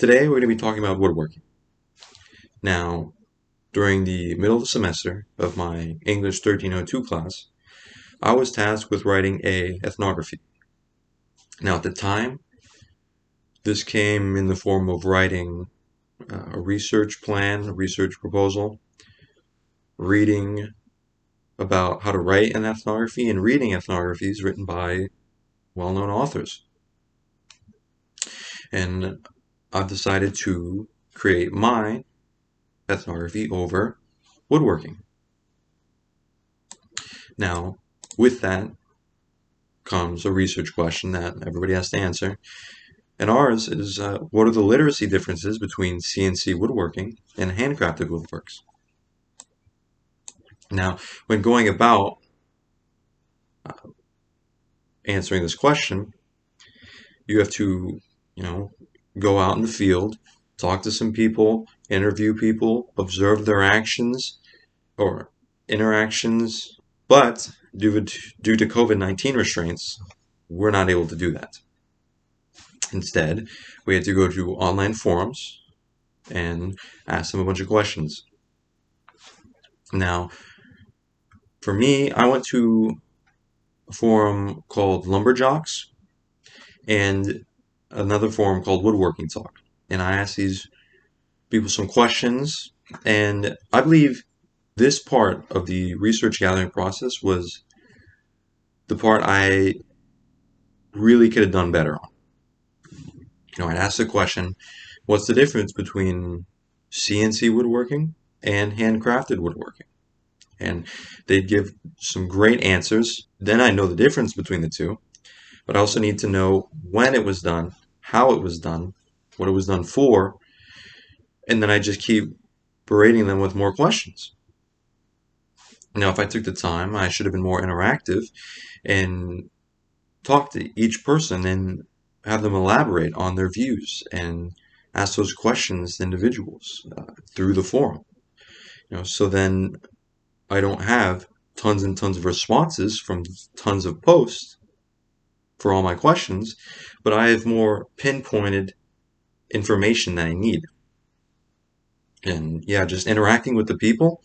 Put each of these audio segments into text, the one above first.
Today we're going to be talking about woodworking. Now, during the middle of the semester of my English 1302 class, I was tasked with writing a ethnography. Now, at the time, this came in the form of writing a research plan, a research proposal, reading about how to write an ethnography, and reading ethnographies written by well-known authors. And I've decided to create my ethnography over woodworking. Now, with that comes a research question that everybody has to answer. And ours is, what are the literacy differences between CNC woodworking and handcrafted woodworks? Now, when going about answering this question, you have to, go out in the field, talk to some people, interview people, observe their actions or interactions, but due to COVID-19 restraints, we're not able to do that. Instead, we had to go to online forums and ask them a bunch of questions. Now, for me, I went to a forum called Lumberjocks and another forum called Woodworking Talk. And I asked these people some questions, and I believe this part of the research gathering process was the part I really could have done better on. I'd ask the question, what's the difference between CNC woodworking and handcrafted woodworking? And they'd give some great answers. Then I know the difference between the two, but I also need to know when it was done, how it was done, what it was done for, and then I just keep berating them with more questions. Now, if I took the time, I should have been more interactive and talk to each person and have them elaborate on their views and ask those questions to individuals through the forum. So then I don't have tons and tons of responses from tons of posts for all my questions, but I have more pinpointed information that I need. And yeah, just interacting with the people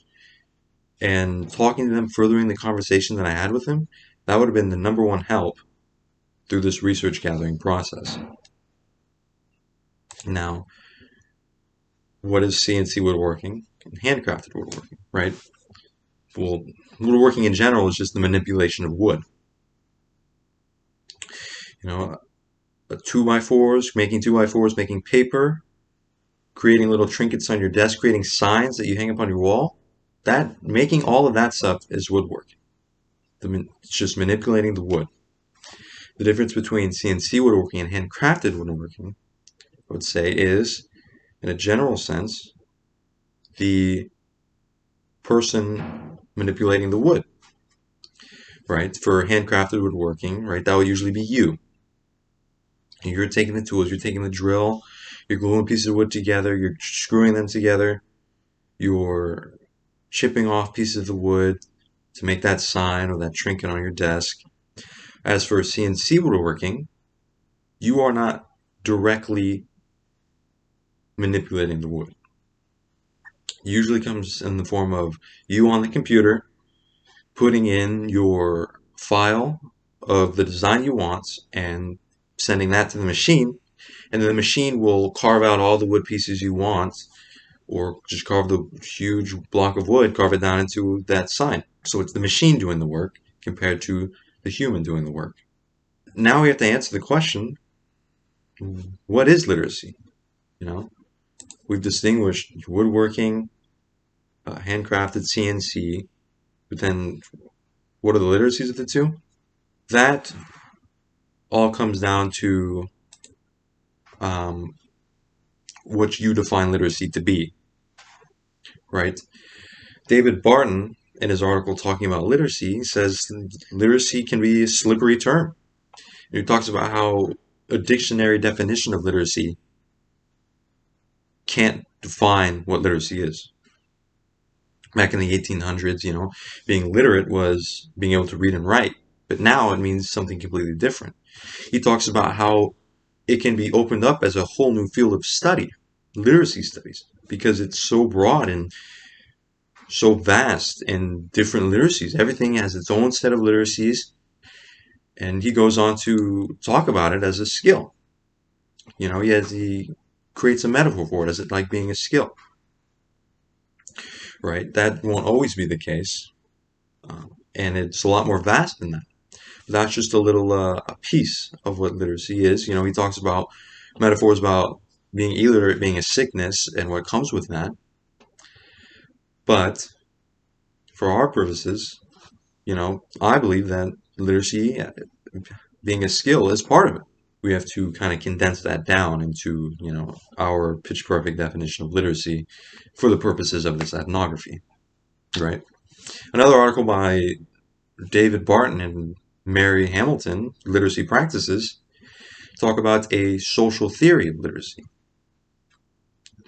and talking to them, furthering the conversation that I had with them, that would have been the number one help through this research gathering process. Now, what is CNC woodworking and handcrafted woodworking, right? Well, woodworking in general is just the manipulation of wood. 2x4s, making 2x4s, making paper, creating little trinkets on your desk, creating signs that you hang up on your wall. Making all of that stuff is woodworking. It's just manipulating the wood. The difference between CNC woodworking and handcrafted woodworking, I would say, is, in a general sense, the person manipulating the wood, right? For handcrafted woodworking, right, that would usually be you. You're taking the tools, you're taking the drill, you're gluing pieces of wood together, you're screwing them together, you're chipping off pieces of the wood to make that sign or that trinket on your desk. As for CNC woodworking, you are not directly manipulating the wood. It usually comes in the form of you on the computer putting in your file of the design you want and sending that to the machine, and then the machine will carve out all the wood pieces you want, or just carve the huge block of wood, carve it down into that sign. So it's the machine doing the work compared to the human doing the work. Now we have to answer the question, what is literacy? We've distinguished woodworking, handcrafted, CNC, but then what are the literacies of the two? That all comes down to what you define literacy to be, right? David Barton, in his article talking about literacy, says literacy can be a slippery term. He talks about how a dictionary definition of literacy can't define what literacy is. Back in the 1800s, being literate was being able to read and write, but now it means something completely different. He talks about how it can be opened up as a whole new field of study, literacy studies, because it's so broad and so vast in different literacies. Everything has its own set of literacies, and he goes on to talk about it as a skill. He creates a metaphor for it as it like being a skill, right? That won't always be the case, and it's a lot more vast than that. That's just a little a piece of what literacy is. He talks about metaphors about being illiterate being a sickness and what comes with that. But for our purposes, I believe that literacy being a skill is part of it. We have to kind of condense that down into, our pitch perfect definition of literacy for the purposes of this ethnography, right? Another article by David Barton and Mary Hamilton, Literacy Practices, talk about a social theory of literacy,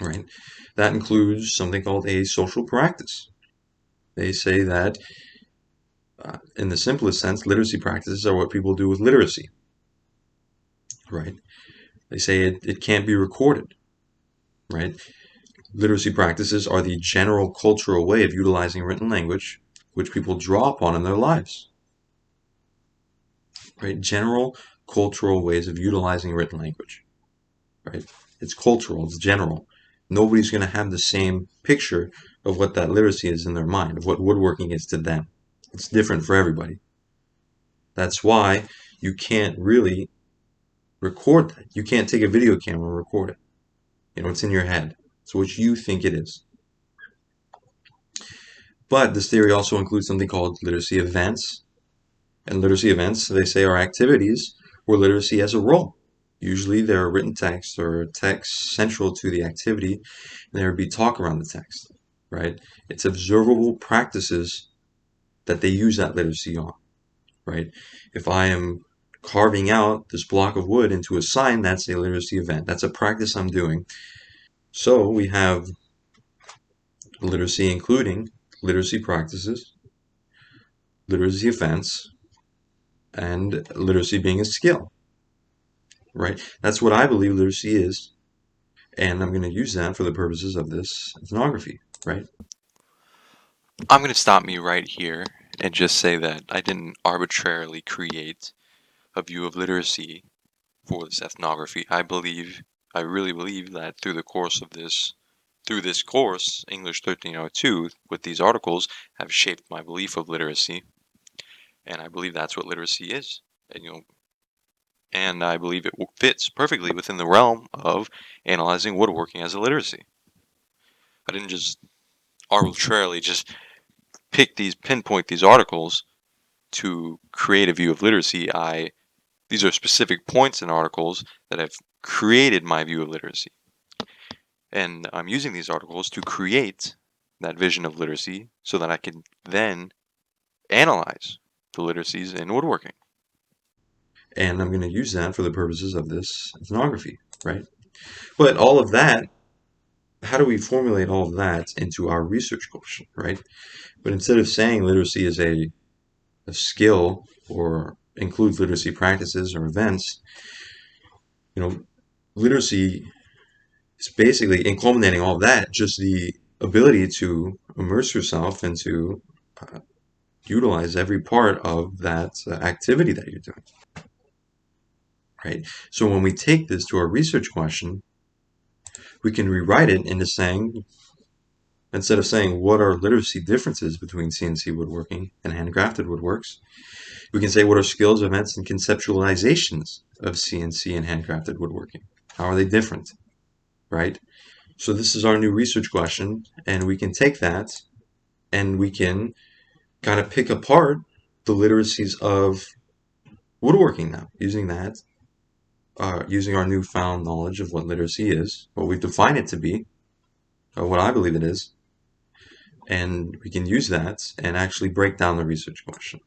right? That includes something called a social practice. They say that, in the simplest sense, literacy practices are what people do with literacy, right? They say it can't be recorded, right? Literacy practices are the general cultural way of utilizing written language, which people draw upon in their lives, right? General cultural ways of utilizing written language, right? It's cultural, it's general. Nobody's going to have the same picture of what that literacy is in their mind, of what woodworking is to them. It's different for everybody. That's why you can't really record that. You can't take a video camera and record it. It's in your head. It's what you think it is. But this theory also includes something called literacy events. And literacy events, they say, are activities where literacy has a role. Usually there are written text or text central to the activity, and there would be talk around the text, right? It's observable practices that they use that literacy on, right? If I am carving out this block of wood into a sign, that's a literacy event. That's a practice I'm doing. So we have literacy including literacy practices, literacy events, and literacy being a skill, right? That's what I believe literacy is, and I'm going to use that for the purposes of this ethnography, right? I'm going to stop me right here and just say that I didn't arbitrarily create a view of literacy for this ethnography. I really believe that through this course, English 1302, with these articles, have shaped my belief of literacy, and I believe that's what literacy is. And I believe it fits perfectly within the realm of analyzing woodworking as a literacy. I didn't just arbitrarily just pinpoint these articles to create a view of literacy. These are specific points in articles that have created my view of literacy. And I'm using these articles to create that vision of literacy so that I can then analyze the literacies in woodworking. And I'm going to use that for the purposes of this ethnography, right? But all of that, how do we formulate all of that into our research question, right? But instead of saying literacy is a skill or includes literacy practices or events, literacy is basically, in culminating all of that, just the ability to immerse yourself and to utilize every part of that activity that you're doing, right? So when we take this to our research question, we can rewrite it into saying, instead of saying what are literacy differences between CNC woodworking and handcrafted woodworks, we can say what are skills, events, and conceptualizations of CNC and handcrafted woodworking? How are they different, right? So this is our new research question, and we can take that and we can kind of pick apart the literacies of woodworking now, using that, using our newfound knowledge of what literacy is, what we define it to be, what I believe it is, and we can use that and actually break down the research question,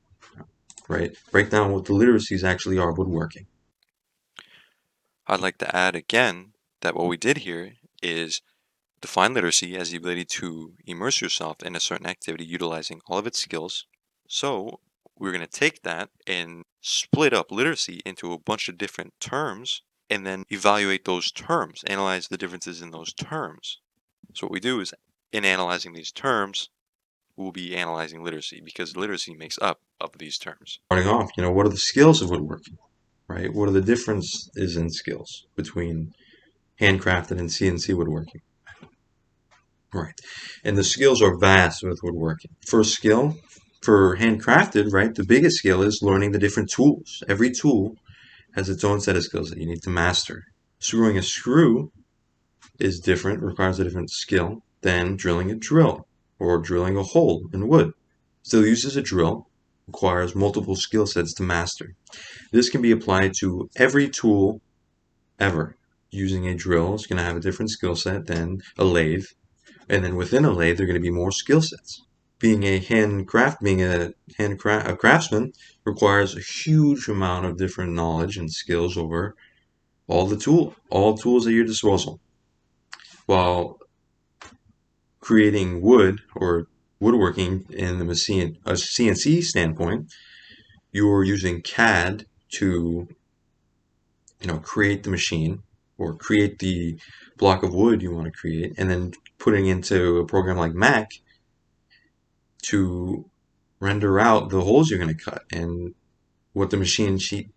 right? Break down what the literacies actually are woodworking. I'd like to add again that what we did here is define literacy as the ability to immerse yourself in a certain activity utilizing all of its skills. So we're going to take that and split up literacy into a bunch of different terms and then evaluate those terms, analyze the differences in those terms. So what we do is, in analyzing these terms, we'll be analyzing literacy, because literacy makes up of these terms. Starting off, what are the skills of woodworking, right? What are the differences in skills between handcrafted and CNC woodworking? Right. And the skills are vast with woodworking. First skill for handcrafted, right? The biggest skill is learning the different tools. Every tool has its own set of skills that you need to master. Screwing a screw is different, requires a different skill than drilling a drill or drilling a hole in wood. Still uses a drill, requires multiple skill sets to master. This can be applied to every tool ever. Using a drill is going to have a different skill set than a lathe, and then within a lathe, there are going to be more skill sets. Being a craftsman requires a huge amount of different knowledge and skills over all tools at your disposal. While creating wood or woodworking in a CNC standpoint, you're using CAD to create the machine or create the block of wood you want to create, and then putting into a program like Mac to render out the holes you're going to cut and what the CNC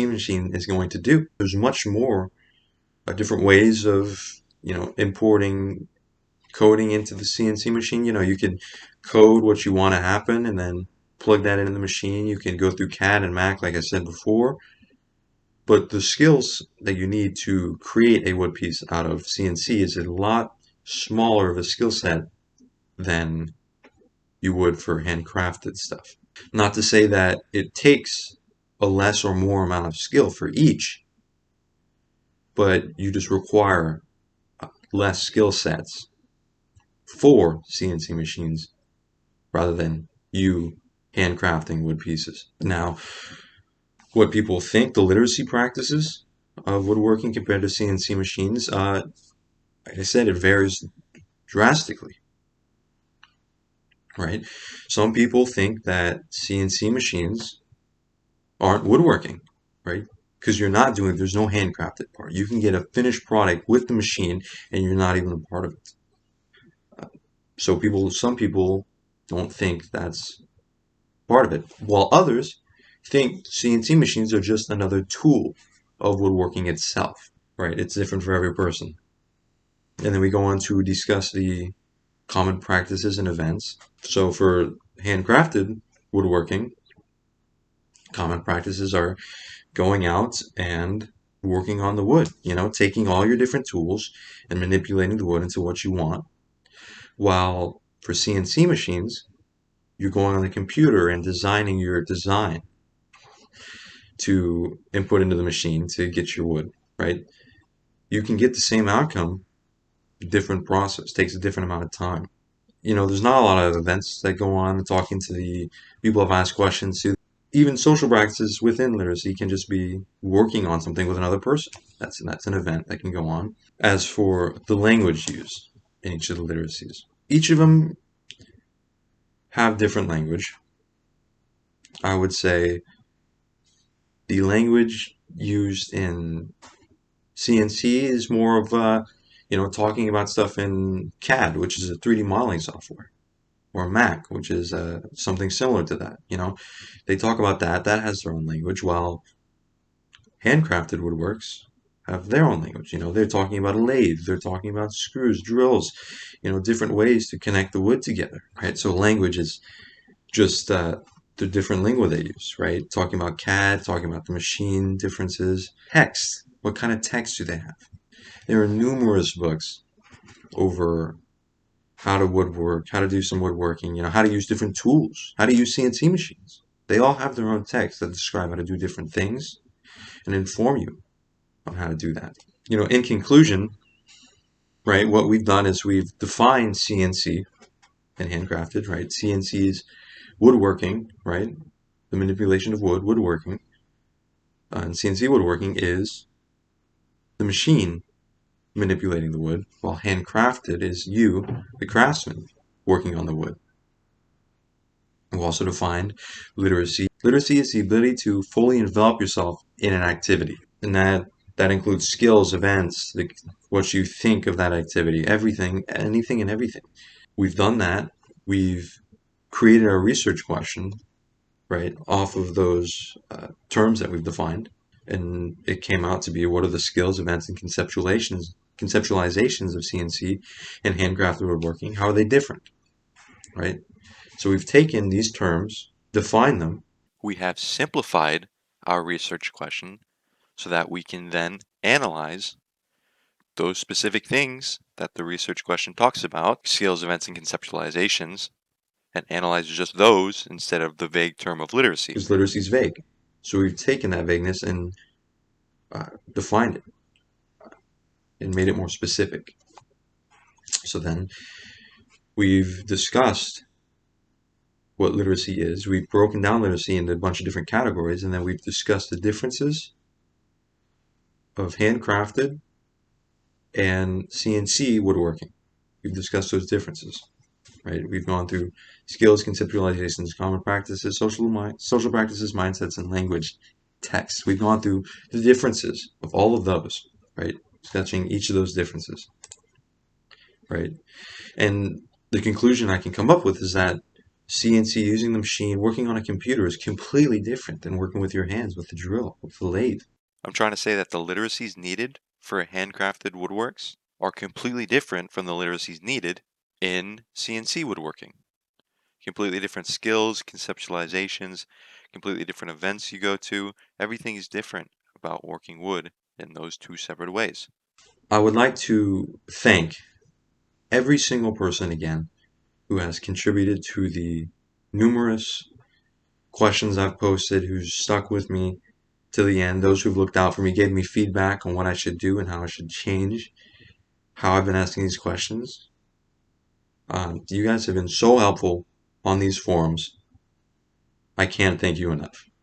machine is going to do. There's much more different ways of importing coding into the CNC machine. You can code what you want to happen and then plug that into the machine. You can go through CAD and Mac, like I said before. But the skills that you need to create a wood piece out of CNC is a lot smaller of a skill set than you would for handcrafted stuff. Not to say that it takes a less or more amount of skill for each, but you just require less skill sets for CNC machines rather than you handcrafting wood pieces. Now, what people think the literacy practices of woodworking compared to CNC machines, like I said, it varies drastically, right? Some people think that CNC machines aren't woodworking, right? Because there's no handcrafted part. You can get a finished product with the machine and you're not even a part of it. Some people don't think that's part of it, while others think CNC machines are just another tool of woodworking itself, right? It's different for every person. And then we go on to discuss the common practices and events. So for handcrafted woodworking, common practices are going out and working on the wood, taking all your different tools and manipulating the wood into what you want. While for CNC machines, you're going on the computer and designing your design to input into the machine to get your wood, right? You can get the same outcome, different process, takes a different amount of time. There's not a lot of events that go on, talking to the people I've asked questions to. Even social practices within literacy can just be working on something with another person. That's an event that can go on. As for the language used in each of the literacies, each of them have different language. I would say the language used in CNC is more of talking about stuff in CAD, which is a 3D modeling software, or Mac, which is something similar to that. They talk about that. That has their own language, while handcrafted woodworks have their own language. They're talking about a lathe. They're talking about screws, drills, different ways to connect the wood together, right? So language is just the different lingua they use, right? Talking about CAD, talking about the machine differences. Text. What kind of text do they have? There are numerous books over how to woodwork, how to do some woodworking, how to use different tools, how to use CNC machines. They all have their own text that describe how to do different things and inform you on how to do that. In conclusion, right, what we've done is we've defined CNC and handcrafted, right? CNC is woodworking, right? The manipulation of wood, woodworking. And CNC woodworking is the machine manipulating the wood, while handcrafted is you, the craftsman, working on the wood. We've also defined literacy. Literacy is the ability to fully envelop yourself in an activity, and that That includes skills, events, what you think of that activity, everything, anything and everything. We've done that. We've created our research question, right, off of those terms that we've defined. And it came out to be, what are the skills, events, and conceptualizations of CNC and handcrafted woodworking? How are they different, right? So we've taken these terms, defined them. We have simplified our research question so that we can then analyze those specific things that the research question talks about, skills, events, and conceptualizations, and analyze just those instead of the vague term of literacy. Because literacy is vague. So we've taken that vagueness and defined it and made it more specific. So then we've discussed what literacy is. We've broken down literacy into a bunch of different categories, and then we've discussed the differences of handcrafted and CNC woodworking. We've discussed those differences, right? We've gone through skills, conceptualizations, common practices, social practices, mindsets, and language text. We've gone through the differences of all of those, right? Sketching each of those differences, right? And the conclusion I can come up with is that CNC, using the machine, working on a computer, is completely different than working with your hands, with the drill, with the lathe. I'm trying to say that the literacies needed for handcrafted woodworks are completely different from the literacies needed in CNC woodworking. Completely different skills, conceptualizations, completely different events you go to. Everything is different about working wood in those two separate ways. I would like to thank every single person again who has contributed to the numerous questions I've posted, who's stuck with me to the end, those who've looked out for me, gave me feedback on what I should do and how I should change, how I've been asking these questions. You guys have been so helpful on these forums. I can't thank you enough.